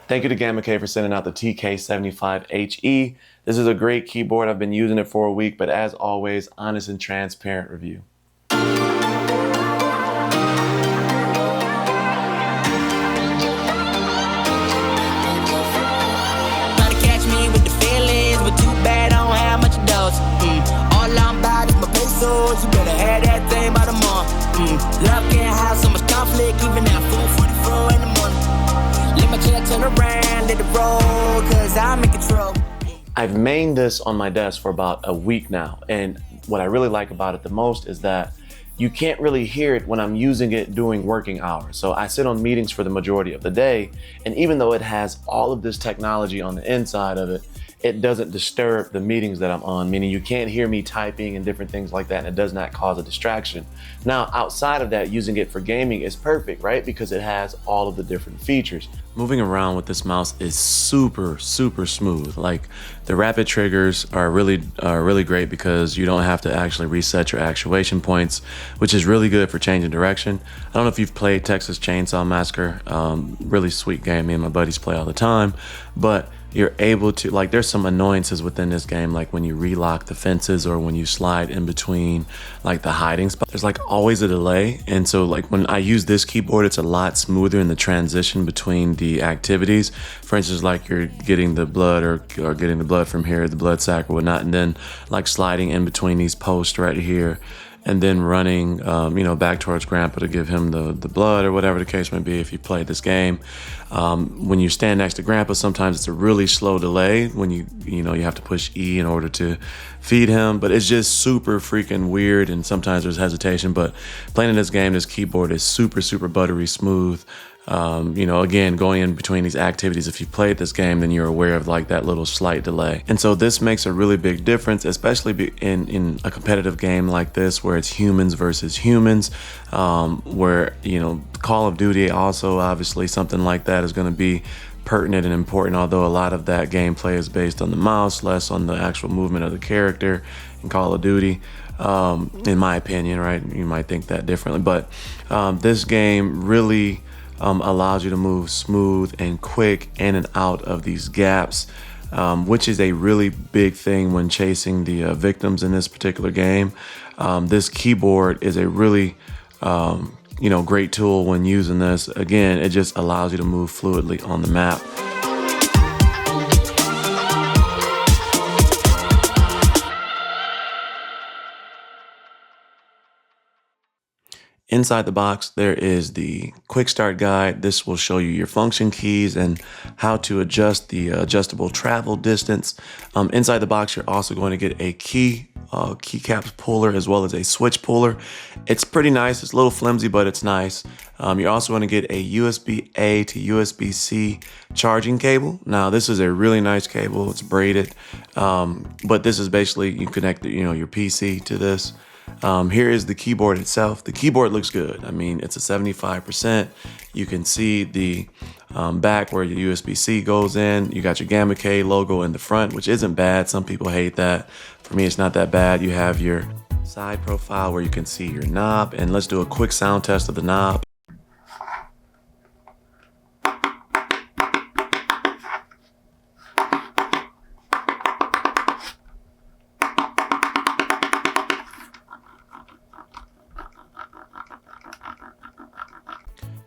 Thank you to Gamakay for sending out the TK75HE. This is a great keyboard. I've been using it for a week, but as always, honest and transparent review. You better have that thing by the month. Love can't have so much conflict, even at 4:44 in the morning. Let my chair turn around, let it roll, cause I'm in control. I've mained this on my desk for about a week now, and what I really like about it the most is that you can't really hear it when I'm using it during working hours. So I sit on meetings for the majority of the day, and even though it has all of this technology on the inside of it, it doesn't disturb the meetings that I'm on, meaning you can't hear me typing and different things like that, and it does not cause a distraction. Now, outside of that, using it for gaming is perfect, right? Because it has all of the different features. Moving around with this mouse is super smooth. Like, the rapid triggers are really great because you don't have to actually reset your actuation points, which is really good for changing direction. I don't know if you've played Texas Chainsaw Massacre, really sweet game me and my buddies play all the time, but you're able to, like, there's some annoyances within this game, like when you relock the fences or when you slide in between like the hiding spot, there's like always a delay. And so like when I use this keyboard, it's a lot smoother in the transition between the activities. For instance, like you're getting the blood or getting the blood from here, the blood sac or whatnot, and then like sliding in between these posts right here, and then running, back towards Grandpa to give him the blood or whatever the case may be if you played this game. When you stand next to Grandpa, sometimes it's a really slow delay when you have to push E in order to feed him, but it's just super freaking weird, and sometimes there's hesitation. But playing in this game, this keyboard is super buttery smooth. Again, going in between these activities, if you played this game, then you're aware of like that little slight delay. And so this makes a really big difference, especially in a competitive game like this, where it's humans versus humans, where, Call of Duty also, obviously something like that is going to be pertinent and important, although a lot of that gameplay is based on the mouse, less on the actual movement of the character in Call of Duty. In my opinion, right? You might think that differently, but this game really allows you to move smooth and quick in and out of these gaps, which is a really big thing when chasing the victims in this particular game. This keyboard is a really great tool when using this. Again, it just allows you to move fluidly on the map. Inside the box, there is the quick start guide. This will show you your function keys and how to adjust the adjustable travel distance. Inside the box, you're also going to get a keycaps puller as well as a switch puller. It's pretty nice. It's a little flimsy, but it's nice. You're also going to get a USB-A to USB-C charging cable. Now, this is a really nice cable. It's braided, but this is basically, you connect your PC to this. Here is the keyboard itself. The keyboard looks good. I mean, it's a 75%. You can see the back where your USB-C goes in. You got your Gamakay logo in the front, which isn't bad. Some people hate that. For me, it's not that bad. You have your side profile where you can see your knob. And let's do a quick sound test of the knob.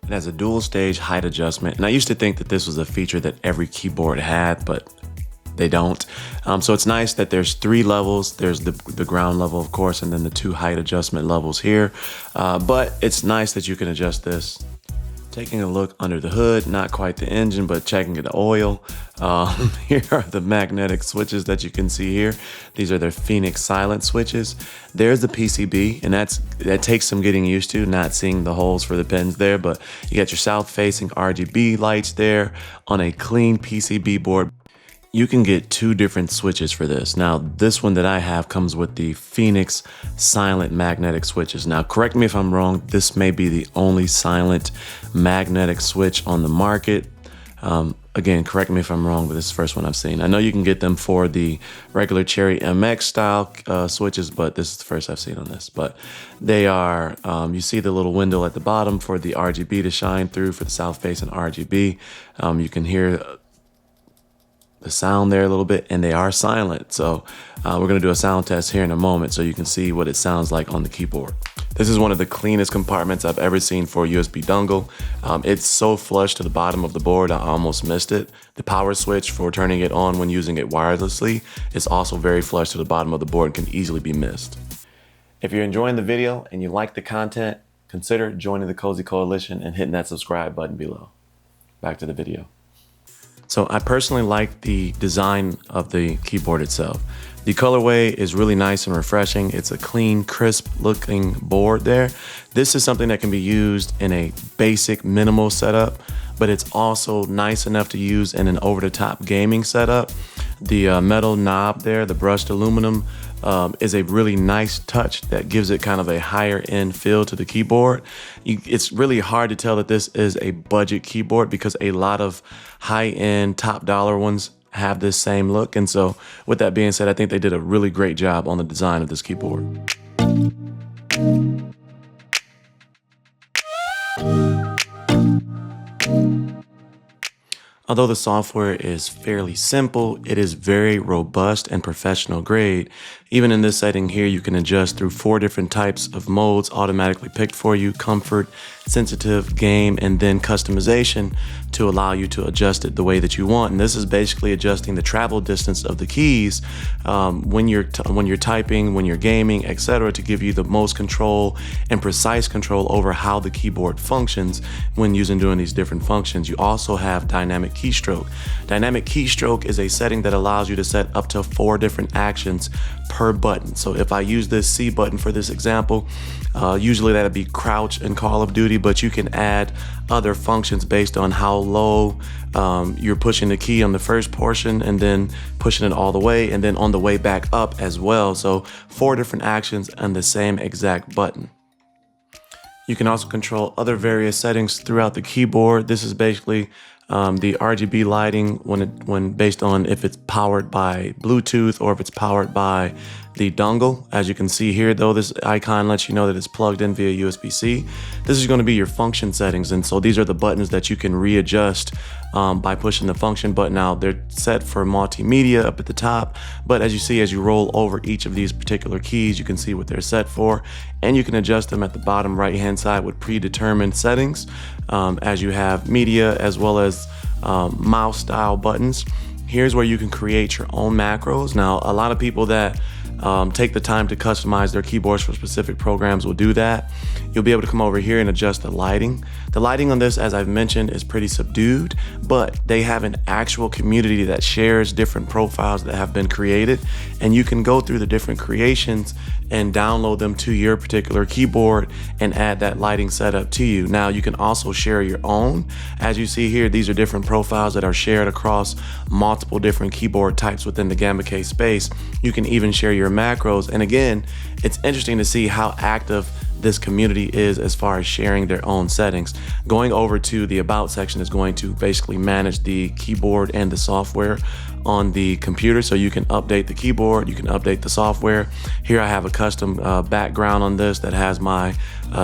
It has a dual stage height adjustment, and I used to think that this was a feature that every keyboard had, but they don't. So it's nice that there's 3 levels. There's the ground level, of course, and then the 2 height adjustment levels here. But it's nice that you can adjust this. Taking a look under the hood, not quite the engine, but checking the oil. Here are the magnetic switches that you can see here. These are their Phoenix silent switches. There's the PCB, and that takes some getting used to, not seeing the holes for the pins there, but you got your south-facing RGB lights there on a clean PCB board. You can get 2 different switches for this. Now, this one that I have comes with the Phoenix silent magnetic switches. Now, correct me if I'm wrong, this may be the only silent magnetic switch on the market. Again, correct me if I'm wrong, but this is the first one I've seen. I know you can get them for the regular Cherry MX style switches, but this is the first I've seen on this. But they are, you see the little window at the bottom for the RGB to shine through for the south face and RGB. You can hear the sound there a little bit, and they are silent. So we're gonna do a sound test here in a moment so you can see what it sounds like on the keyboard. This is one of the cleanest compartments I've ever seen for a USB dongle. It's so flush to the bottom of the board, I almost missed it. The power switch for turning it on when using it wirelessly is also very flush to the bottom of the board and can easily be missed. If you're enjoying the video and you like the content, consider joining the Cozy Coalition and hitting that subscribe button below. Back to the video. So I personally like the design of the keyboard itself. The colorway is really nice and refreshing. It's a clean, crisp looking board there. This is something that can be used in a basic minimal setup, but it's also nice enough to use in an over-the-top gaming setup. The metal knob there, the brushed aluminum, is a really nice touch that gives it kind of a higher end feel to the keyboard. It's really hard to tell that this is a budget keyboard because a lot of high end top dollar ones have this same look. And so with that being said, I think they did a really great job on the design of this keyboard. Although the software is fairly simple, it is very robust and professional grade. Even in this setting here, you can adjust through 4 different types of modes automatically picked for you: comfort, sensitive, game, and then customization to allow you to adjust it the way that you want. And this is basically adjusting the travel distance of the keys when you're typing, when you're gaming, etc., to give you the most control and precise control over how the keyboard functions when doing these different functions. You also have dynamic keystroke. Dynamic keystroke is a setting that allows you to set up to 4 different actions per button. So if I use this C button for this example, usually that'd be crouch in Call of Duty, but you can add other functions based on how low you're pushing the key on the first portion and then pushing it all the way and then on the way back up as well. So 4 different actions on the same exact button. You can also control other various settings throughout the keyboard. This is basically the RGB lighting when based on if it's powered by Bluetooth or if it's powered by the dongle. As you can see here, though, this icon lets you know that it's plugged in via USB-C. This is going to be your function settings, and so these are the buttons that you can readjust by pushing the function button out. They're set for multimedia up at the top, but as you see, as you roll over each of these particular keys, you can see what they're set for, and you can adjust them at the bottom right hand side with predetermined settings as you have media as well as mouse style buttons. Here's where you can create your own macros. Now, a lot of people that take the time to customize their keyboards for specific programs will do that. You'll be able to come over here and adjust the lighting. The lighting on this, as I've mentioned, is pretty subdued, but they have an actual community that shares different profiles that have been created, and you can go through the different creations and download them to your particular keyboard and add that lighting setup to you. Now, you can also share your own. As you see here, these are different profiles that are shared across multiple different keyboard types within the Gamakay space. You can even share your macros. And again, it's interesting to see how active this community is as far as sharing their own settings. Going over to the About section is going to basically manage the keyboard and the software on the computer, so you can update the keyboard, you can update the software. Here I have a custom background on this that has my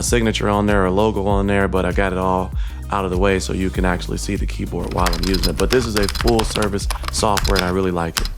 signature on there or logo on there, but I got it all out of the way so you can actually see the keyboard while I'm using it. But this is a full service software and I really like it.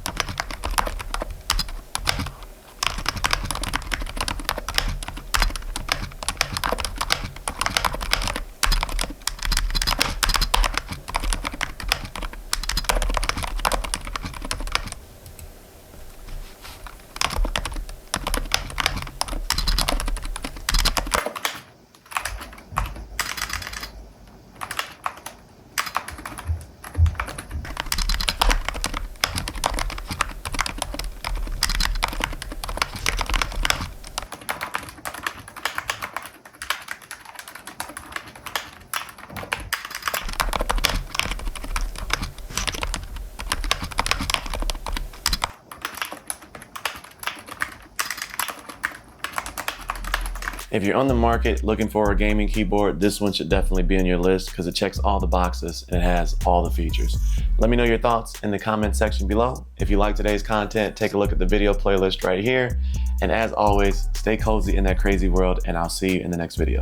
If you're on the market looking for a gaming keyboard, this one should definitely be on your list because it checks all the boxes and it has all the features. Let me know your thoughts in the comment section below. If you like today's content, take a look at the video playlist right here. And as always, stay cozy in that crazy world, and I'll see you in the next video.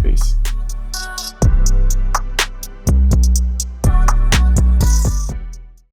Peace.